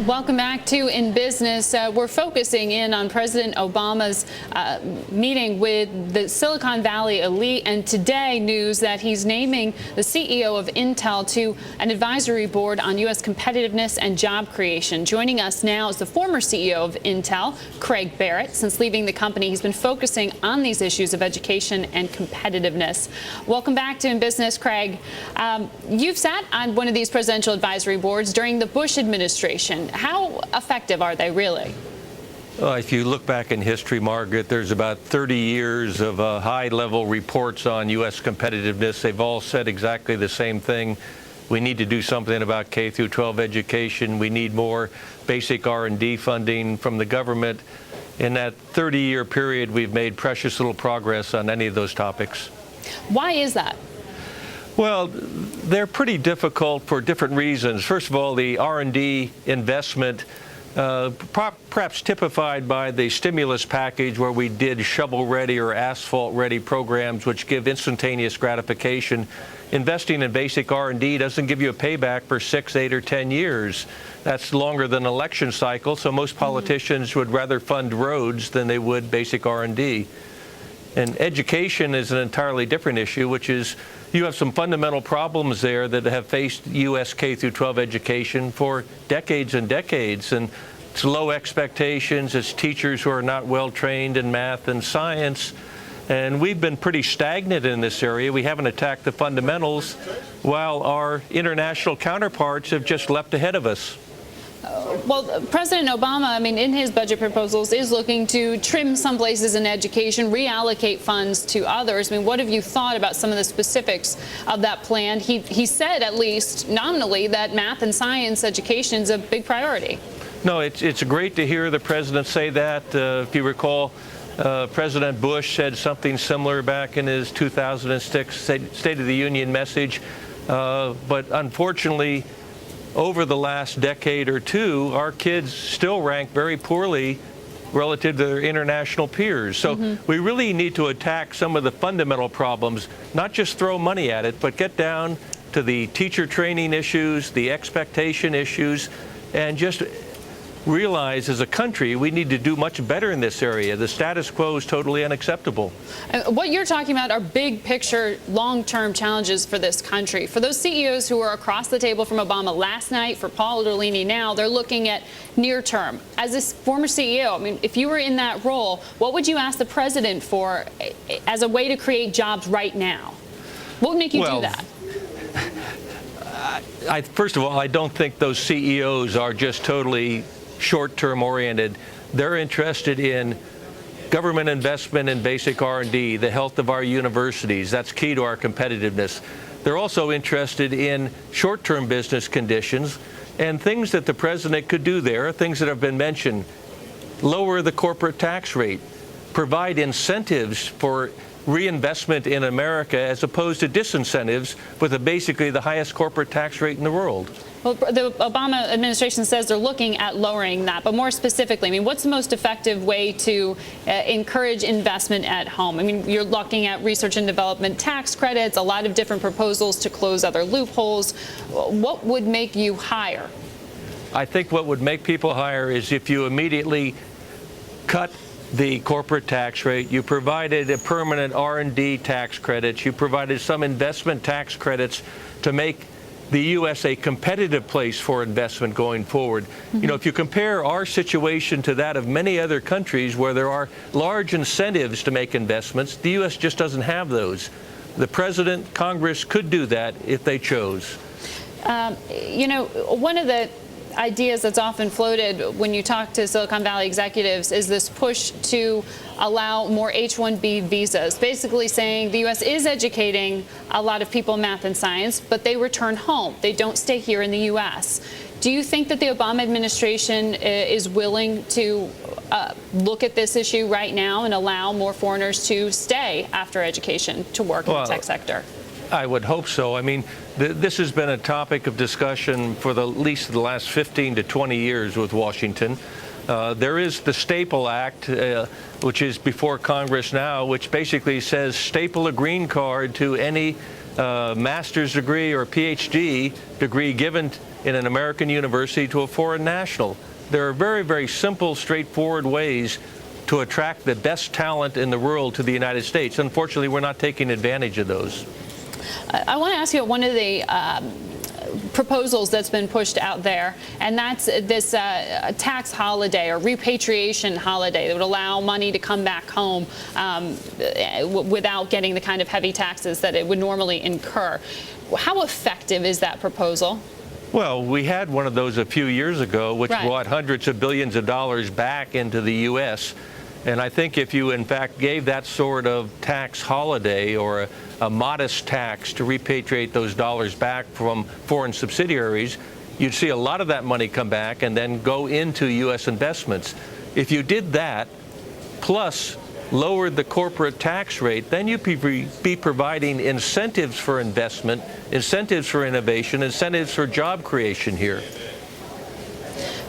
Welcome back to In Business. We're focusing in on President Obama's meeting with the Silicon Valley elite, and today news that he's naming the CEO of Intel to an advisory board on U.S. competitiveness and job creation. Joining us now is the former CEO of Intel, Craig Barrett. Since leaving the company, he's been focusing on these issues of education and competitiveness. Welcome back to In Business, Craig. You've sat on one of these presidential advisory boards during the Bush administration. How effective are they really? If you look back in history, Margaret, there's about 30 years of high-level reports on U.S. competitiveness. They've all said exactly the same thing. We need to do something about K through 12 education. We need more basic R&D funding from the government. In that 30-year period, we've made precious little progress on any of those topics. Why is that? Well, they're pretty difficult for different reasons. First of all, the R&D investment, perhaps typified by the stimulus package where we did shovel-ready or asphalt-ready programs which give instantaneous gratification. Investing in basic R&D doesn't give you a payback for 6, 8, or 10 years. That's longer than an election cycle, so most politicians would rather fund roads than they would basic R&D. And education is an entirely different issue, which is you have some fundamental problems there that have faced U.S. K through 12 education for decades and decades. And it's low expectations, it's teachers who are not well trained in math and science. And we've been pretty stagnant in this area. We haven't attacked the fundamentals, while our international counterparts have just leapt ahead of us. Well, President Obama, in his budget proposals, is looking to trim some places in education, reallocate funds to others. What have you thought about some of the specifics of that plan? He said, at least nominally, that math and science education is a big priority. No, it's great to hear the president say that. If you recall, President Bush said something similar back in his 2006 State of the Union message. But unfortunately, over the last decade or two, our kids still rank very poorly relative to their international peers. So we really need to attack some of the fundamental problems, not just throw money at it, but get down to the teacher training issues, the expectation issues, and just realize as a country we need to do much better in this area. The status quo is totally unacceptable. What you're talking about are big picture, long-term challenges for this country. For those CEOs who were across the table from Obama last night, for Paul Otellini now, they're looking at near term. As a former CEO, if you were in that role, what would you ask the president for as a way to create jobs right now? What would make you do that? First of all, I don't think those CEOs are just totally short-term oriented. They're interested in government investment in basic R&D, the health of our universities. That's key to our competitiveness. They're also interested in short-term business conditions and things that the president could do there, things that have been mentioned. Lower the corporate tax rate, provide incentives for reinvestment in America as opposed to disincentives with basically the highest corporate tax rate in the world. Well, the Obama administration says they're looking at lowering that, but more specifically, what's the most effective way to encourage investment at home? You're looking at research and development tax credits, a lot of different proposals to close other loopholes. What would make you hire? I think what would make people hire is if you immediately cut the corporate tax rate, you provided a permanent R&D tax credits, you provided some investment tax credits to make the U.S. a competitive place for investment going forward. If you compare our situation to that of many other countries where there are large incentives to make investments, the U.S. just doesn't have those. The President, Congress could do that if they chose. One of the ideas that's often floated when you talk to Silicon Valley executives is this push to allow more H-1B visas, basically saying the U.S. is educating a lot of people in math and science, but they return home. They don't stay here in the U.S. Do you think that the Obama administration is willing to look at this issue right now and allow more foreigners to stay after education to work in the tech sector? I would hope so. This has been a topic of discussion for at least the last 15 to 20 years with Washington. There is the Staple Act, which is before Congress now, which basically says staple a green card to any master's degree or PhD degree given in an American university to a foreign national. There are very, very simple, straightforward ways to attract the best talent in the world to the United States. Unfortunately, we're not taking advantage of those. I want to ask you one of the proposals that's been pushed out there, and that's this tax holiday or repatriation holiday that would allow money to come back home without getting the kind of heavy taxes that it would normally incur. How effective is that proposal? Well, we had one of those a few years ago, which brought hundreds of billions of dollars back into the U.S. And I think if you, in fact, gave that sort of tax holiday or a modest tax to repatriate those dollars back from foreign subsidiaries, you'd see a lot of that money come back and then go into U.S. investments. If you did that, plus lowered the corporate tax rate, then you'd be providing incentives for investment, incentives for innovation, incentives for job creation here.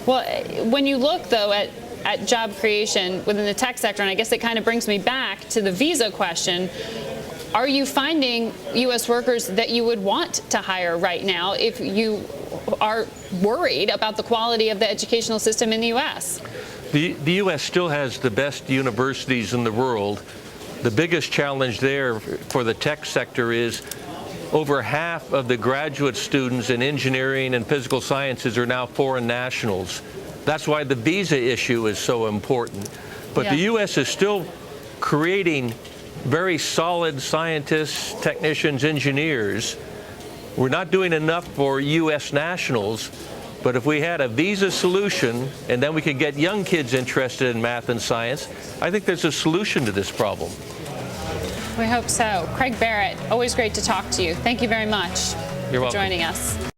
Well, when you look, though, at job creation within the tech sector, and I guess it kind of brings me back to the visa question, are you finding U.S. workers that you would want to hire right now if you are worried about the quality of the educational system in the U.S.? The U.S. still has the best universities in the world. The biggest challenge there for the tech sector is over half of the graduate students in engineering and physical sciences are now foreign nationals. That's why the visa issue is so important. But the U.S. is still creating very solid scientists, technicians, engineers. We're not doing enough for U.S. nationals. But if we had a visa solution and then we could get young kids interested in math and science, I think there's a solution to this problem. We hope so. Craig Barrett, always great to talk to you. Thank you very much You're for welcome. joining us.